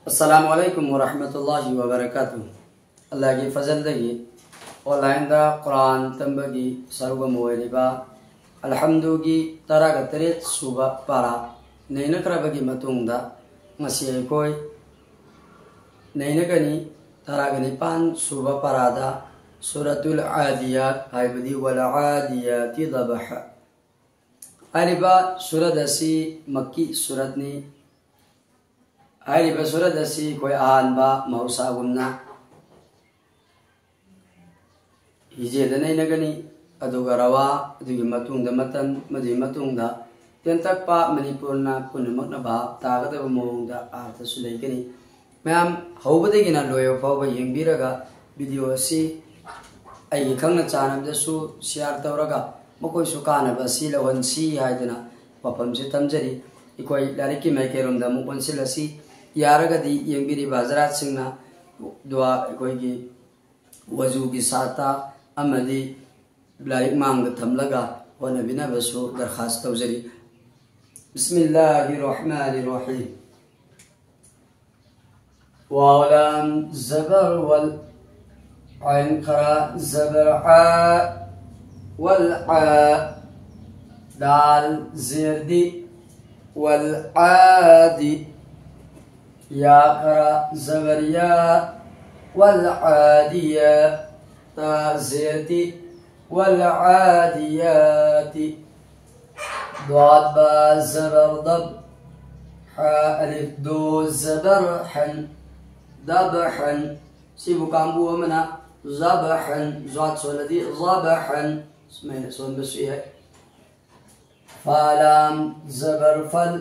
अस्सलामुअलैकुम वरहमतुल्लाहि वबरकातुह। अल्लाह की फजल दगी ऑनलाइन दा कुरान तंबगी सर्व मोयलिबा अल्हम्दु की तरह गतरे सुबह पारा नैना करबगी मतुंगदा ngasi कोई नैना गनी तरह गनी पान सुबह पारादा सूरतुल आदियात हाइबदी वल आदियाति दबहा अलिबा सूरत असी मक्की सूरतनी हाइबा सूरत असी कोई आनबा मौसा गुन्ना हिजे नैना गनी अदुगा रवा अदुगी मतुंगदा मतन मदि मतुंगदा तेंतकपा मणिपुरना पुनमकना भाव तागदब मोंगदा अर्थ सुलेगनी मैम हौबदगिना लोयो फावबा यंगबिरगा वीडियो असी आई खंगना चानबदसु शेयर तौरगा मकोइसु कानबा सी लवनसी हाइदना वफमसे तमजरी इकोई लारिकी माइकेरोमदा मुपनसिलसी यारगदी यंगबिरी बाजरात सिंगना दुआ इकोईगी वजू की साता अमदी लारिक मांग थमलगा वनबिना बसु दरखास्त तौजरी बिस्मिल्लाहिर्रहमानिर्रहीम वालम ज़बर वल आइन खरा ज़बर आ वल आ दाल ज़िरदी वल आदि या खरा ज़बर या वल आदिया ता ज़िरदी वल आदियाति ضاد با زبر ضب حا ألف دو زبر حن ذبحا سيبو كامبو منا ذبحا زاد سولدي ذبحا اسمعنا سون بسويها فالام زبر فل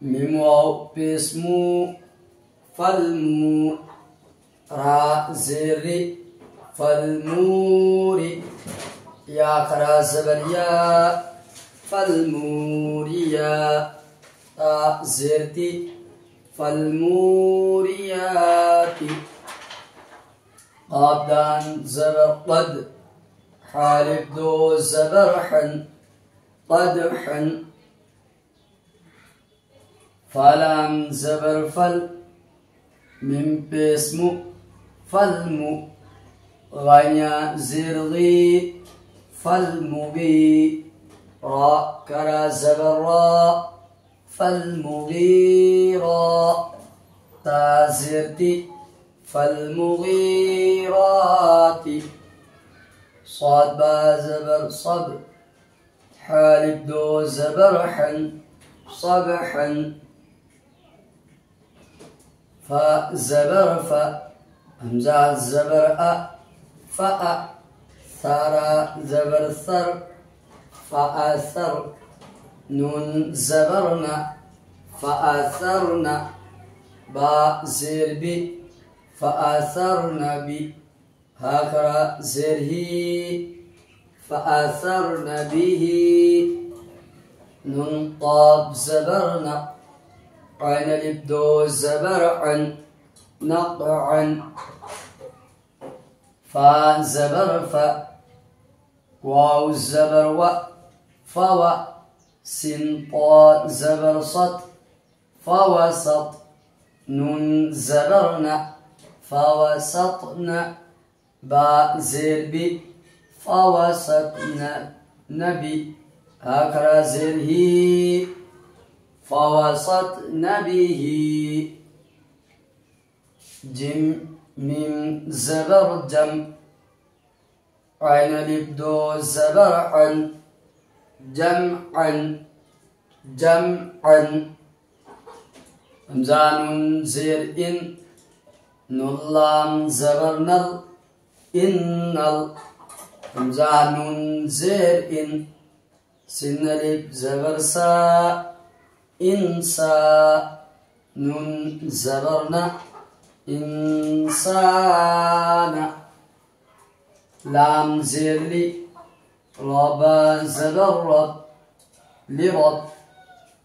ميم واو باسمو فالمو را زري فالموري يا خرا زبر يا فالموريا تا زرتي فالموريات قابدان زبر قد حالب دو زبرحا قدحا فلام زبر فل من باسمو فالمو غنيا زرغي فالمغي را كرا زبر را فالمغيرا تازرتي فالمغيرات صاد با زبر صب حالب دو زبرحا صبحا فزبر ف همزة زبر أ فأ ثرى زبر ثر فأثر نون زبرنا فأثرنا با زير بي فأثرنا بي هكرا زرهي فأثرنا به نون طاب زبرنا عين الابدو زبرعا نقعا فزبر ف واو زبر و فوا سين طا زبر صد فوسط نون زبرنا فوسطنا با زير بي فوسطنا نبي هكذا زير هي فوسطنا به جم من زبر جم عين الابدو زبرعا جمعا جمعا همزان زير إن نلام زبرنل إنل همزان زير إن سنلب زبر سا إنسا نون زبرنا إنسان لام زير لي ربا زبر رب لرب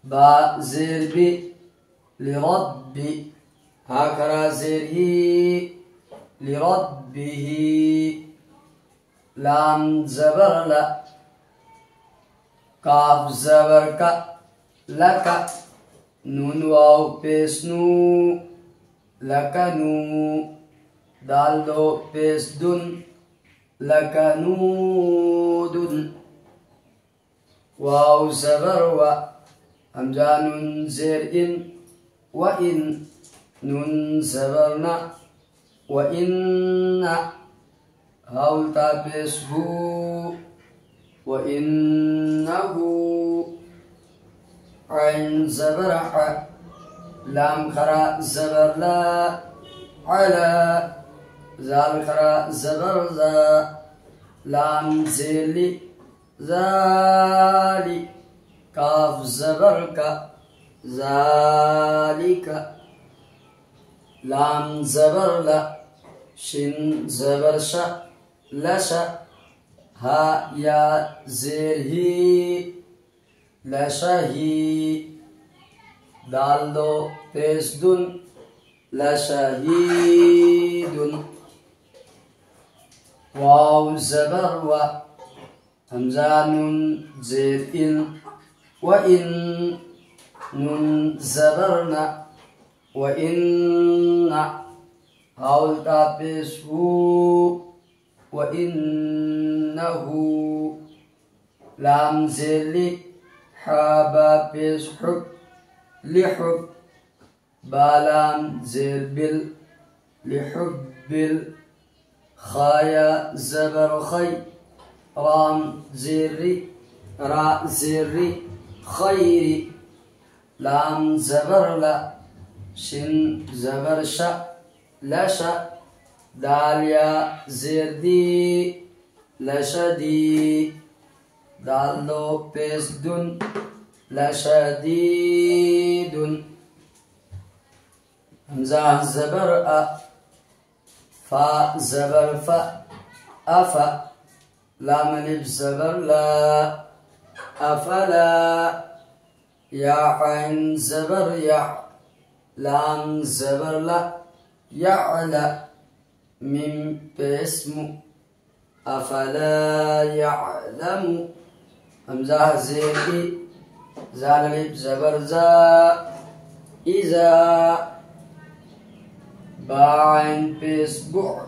با زير بي لربي هكذا زير هي لربه لام زبر لا كاف زبر ك لك نون واو بيس نو لكنو دال دو بيس دن لكنود واو زبر و همزة نون زير إن وإن نون زبرنا وإن هاول تابس هو وإنه عين زبر ح لام خرا زبر لا على زال خرا زبر ذا لام زيلي ذالي كاف زبرك ذلك لام زبر لا شين زبر شا لشا ها يا زير هي لشهي دال دو بيس دن لشهيد واو زبر و همزة نون زير إن وإن نون زبرنا وإن هاول تابس هو وإنه لام زير حابا بيس حب لحب بالام زير بال لحب خايا زبر خي رام زيري را زيري خيري لام زبر لا شن زبر شا لشا داليا زيردي لشدي دالو بيس دن لشديد همزة زبر أ فا زبر فا أفا لام ألف زبر لا أفلا يا عين زبر يع لام زبر لا يعلى من باسم أفلا يعلم همزة زيري زال ألف زبر زا إذا باعن بيس بع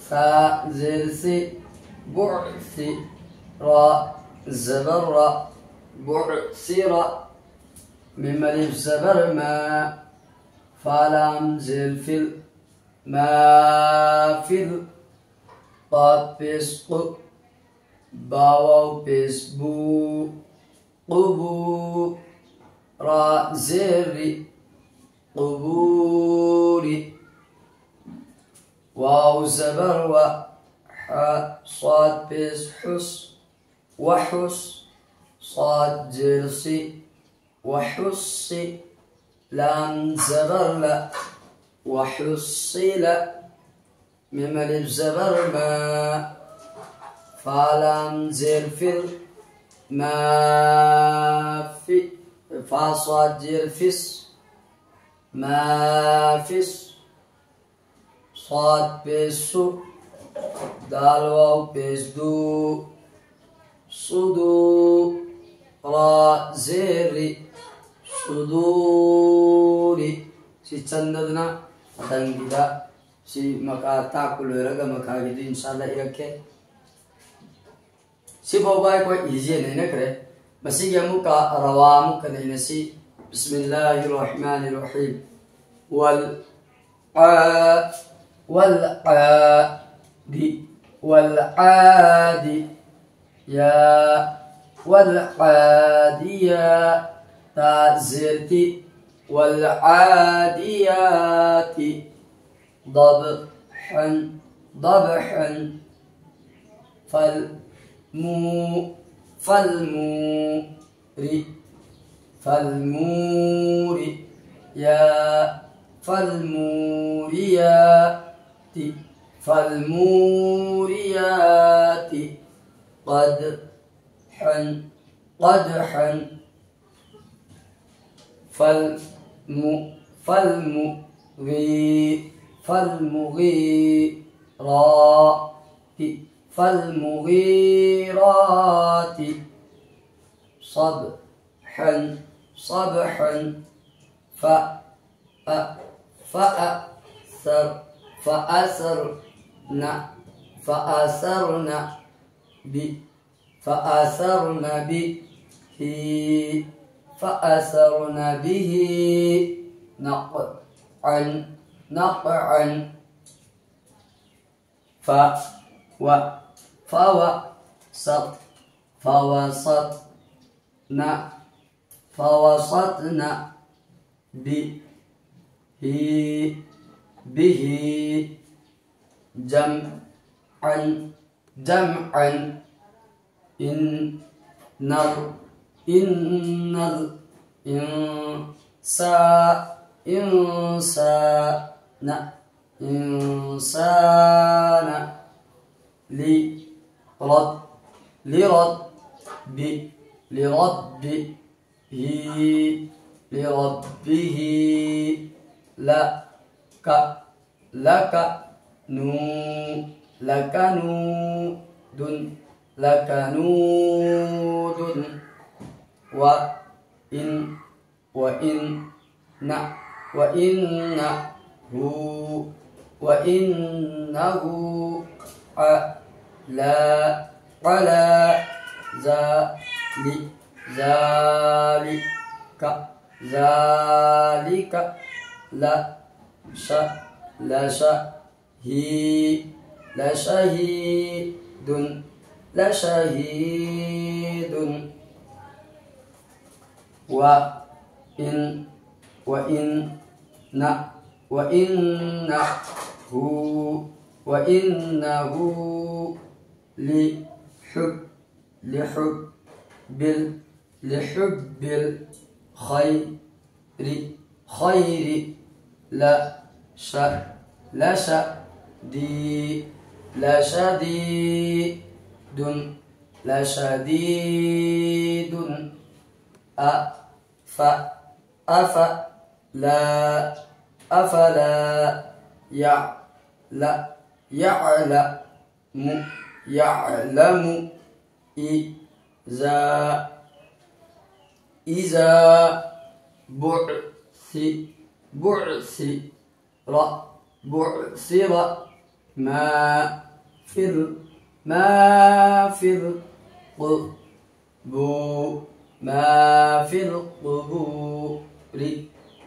فا زرثي بعثي را زبر را بعثر ميم ألف زبر ما فلام زلفل ما فل قاب بيس قب باواو بيس بو قبو را زري قبوري واو زبر و ح صاد بيس حس وحس صاد جرسي وحصي لام زبر لا وحصي لا ميم ألف زبر ما فلام زرفل ما في فا صاد جرفس ما فيس صاد بيسو دال واو بيس دو صدو را زيري صدوري سي تندنا تنجدا سي مكا تاكل ورغا مكا جدي ان شاء الله يركه سي بوباي كو ايزي نه نكره مسي يمكا روام كنينسي بسم الله الرحمن الرحيم والعادي يا والعادية تازرتي والعاديات ضبحا فالموري يا فالموريات قدحا فالمغيرات صبحا صبحا فأثرن فأثرن به نقعا فوسطن به جمعا إن الإنسان لربه لكنود وإنه على ذلك لشهيد وإنه لحب الخير لشديد أفلا يعلم إذا بعثر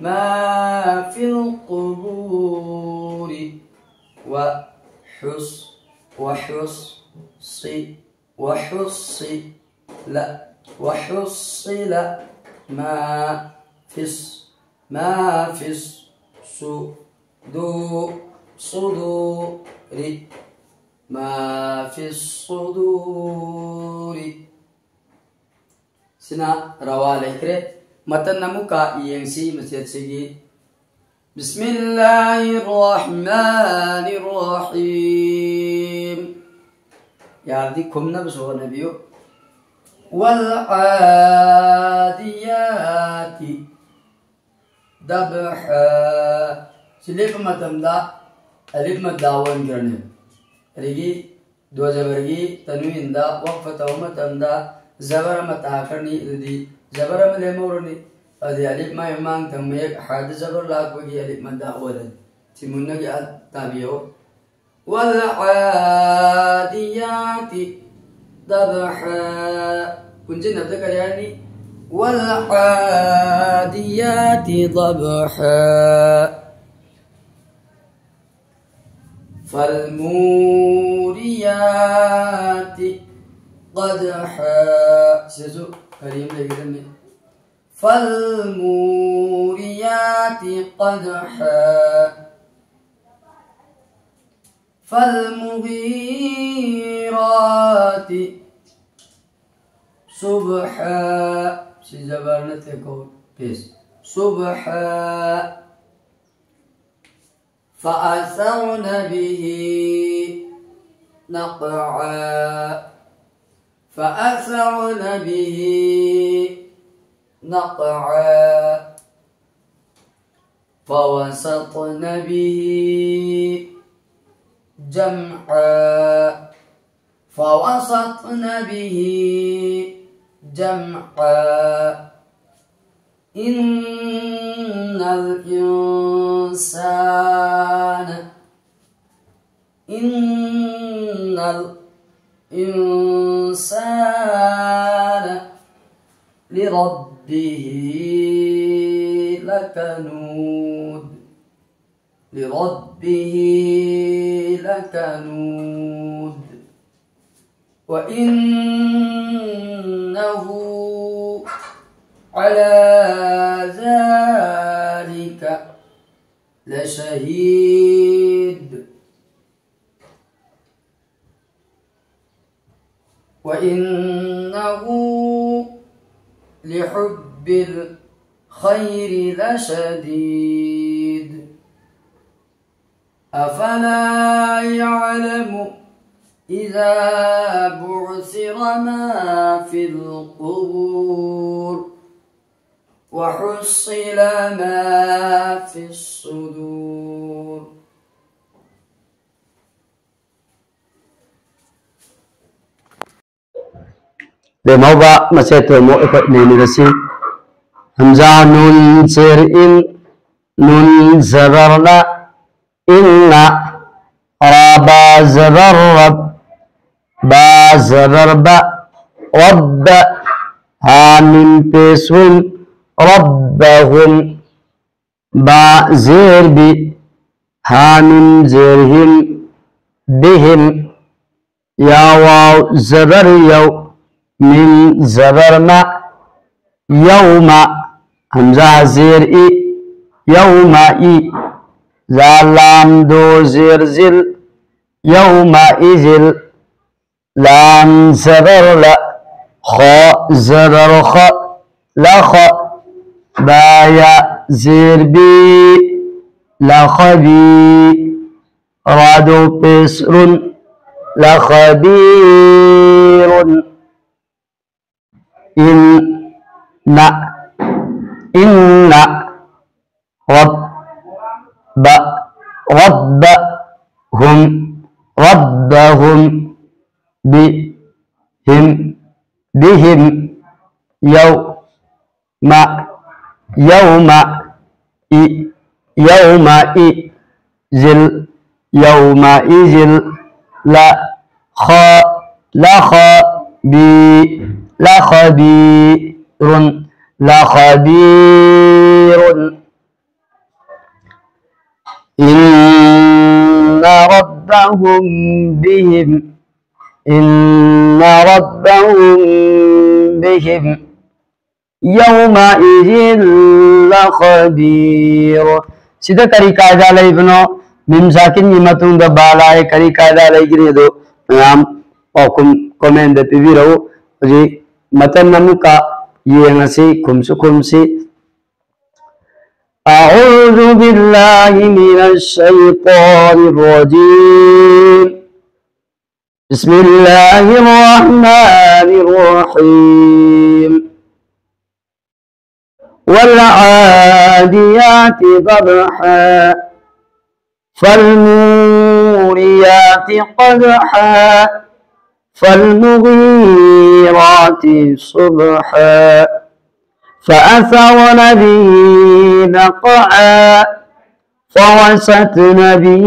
ما في القبور وحصل ما في الصدور سنا روا لكره متن نموكا ينسي مسجد سيجي بسم الله الرحمن الرحيم ياردي كمنا بسوغ نبيو والعاديات ضبحا سليف متمدا ألف مداون جرنه رجي دو زبرجي تنوين دا وقفة ومتمدا زبر متاكرني ردي زبر ملمورني أدي ألف ما يمان تميك حد زبر لاك بجي ألف مدا ولد تمنى جاء تابيو والعاديات ضبحا كنجي نبدأ يعني والعاديات ضبحا فالموريات قدحا سيزو كريم لكن فالموريات قدحا فالمغيرات صبحا سيزبرنا تكون بيس صبحا فأثرن به نقعا فأثرن به نقعا فوسطن به جمعا فوسطن به جمعا إن الإنسان لربه لكنود وإنه على ذلك لشهيد وإنه لحب الخير لشديد أفلا يعلم إذا بعثر ما في القبور وحصل ما في الصدور لموضع مسيت موقف نينيرسي همزة نون سير إن نون زبرنا إن ربا زبر رب با زبر با رب هامين بيسون ربهم با زير بي هامين زيرهم بهم يا واو زبر يو من زبر ما يوم همزة زير إي يوم إي زالام دو زير زل يوم إذل لام زبر لا خا زبر خا لا خا بايا زير بي لا خبي رادو بسر لا خبير إن ربهم بهم يومئذ لخبير إن ربهم بهم يومئذ لخبير سيدا كري قاعدة لابنو ميم ساكن يمتون دا بالاي كري قاعدة لأيجري دو نعم وكم كومين دا تبيرو وجي متن نمكا ينسي كمسي أعوذ بالله من الشيطان الرجيم بسم الله الرحمن الرحيم والعاديات ضبحا فالموريات قدحا فالمغيرات صبحا فأثرن به نقعا فوسطن به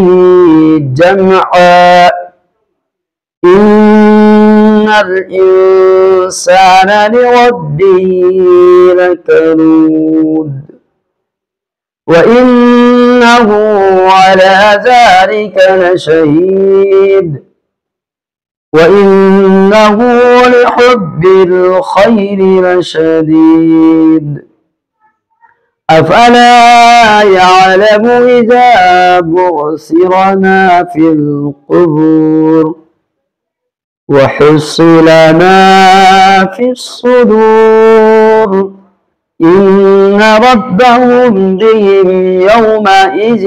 جمعا إن الإنسان لربه لكنود وإنه على ذلك لشهيد وإنه لحب الخير لشديد أفلا يعلم إذا بعثر ما في القبور وحصل ما في الصدور إن ربهم بهم يومئذ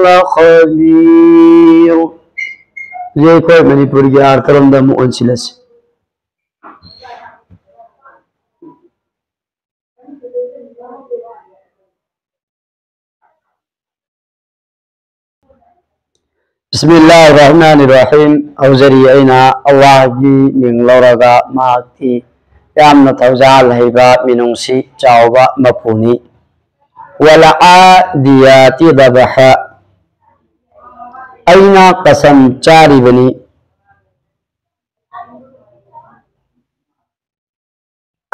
لخبير زي كوي منيپور کی آرترم دا مؤنسلس بسم الله الرحمن الرحيم أوزري أين الله جي من لورغا ماكتي यामना थौजाल हैबा मिनुंगसी चावबा मफुनी वला आदियाति दबहा अइना कसम चारिबनी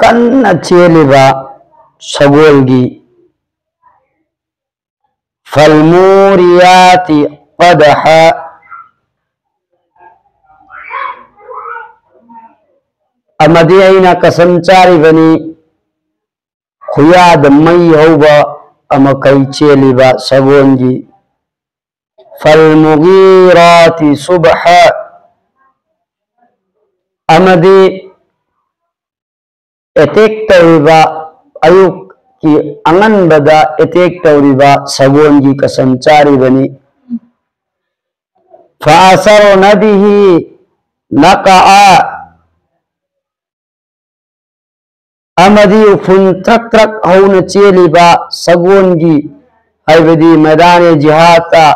कन्ना चेलिबा सगोलगी फलमूरियाति qadha amadi aina kasam charibani khuyad mai hauba amakai cheliba sagongi falmughirati subha amadi attack tariba ayuk ki angan bada attack tariba sagongi kasam charibani fa asarna bihi naqa'a amadi ufun trak trak hauna cheliba sagongi haibadi maidane jihata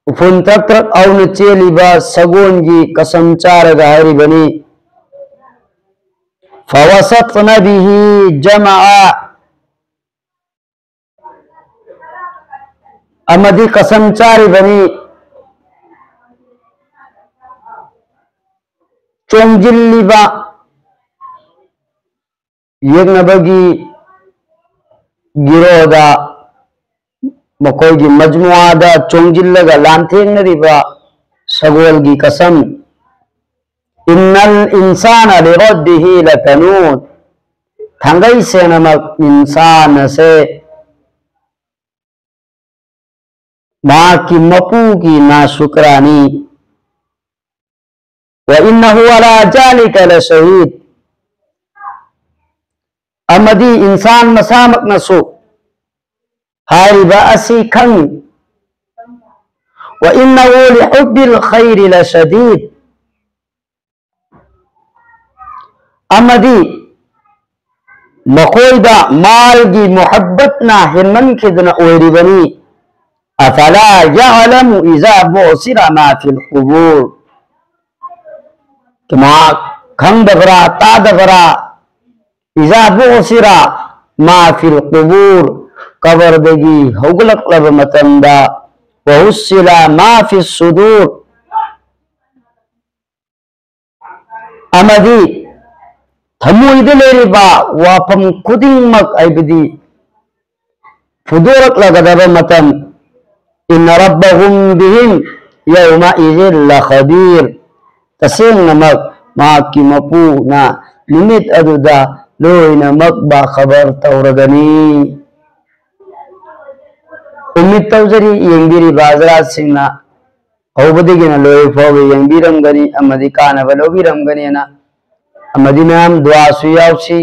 ufun trak trak hauna cheliba sagongi kasam charaga haribani fawasatna bihi jama'a amadi kasam charibani chongjilliba yegnabagi giroda makoigi majmuada chongjillaga lanthengriba sagolgi kasam innal insana li rabbihi lakanud thangai senamak insana se maaki mapugi na shukrani wa innahu ala jalika la shahid amadi insan masamak nasu hariba asi khang wa innahu li hubbil khairi la shadid amadi makoida malgi muhabbatna himman khidna oiribani afala ya'lamu iza bu'sira ma fil qubur kama khang dabra ta dabra iza bu'sira ma fil qubur kabar dagi hauglak lab matanda wa usila ma fis sudur amadi thamuida leriba wafam khudingmak aibadi fudurak lagadaba matam inna rabbahum bihim yawma idhin la khabir tasing namak maaki mapu na limit aduda loina makba khabar tauragani umid tawjari yengbiri bazara singna haubadigina loy fobe yengbiram gani amadi kana balobiram gani na amadi nam dua su yausi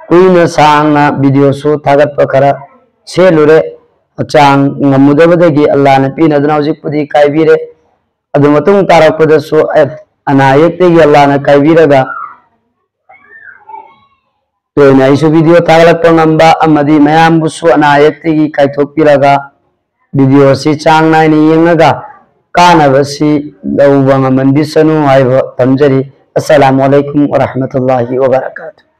kuina sangna video su thagat pakara selure achang ngamudabadagi allah na pina dana hojik pudi kaibire adu matung tarakpada su anayekte allah na kaibiraga to na isu video thagalak ngamba amadi mayam busu anayekte gi kaithokpiraga video si chang nai ni yengaga kana basi lawbanga mandisanu aiba tamjari assalamu alaikum wa rahmatullahi wa barakatuh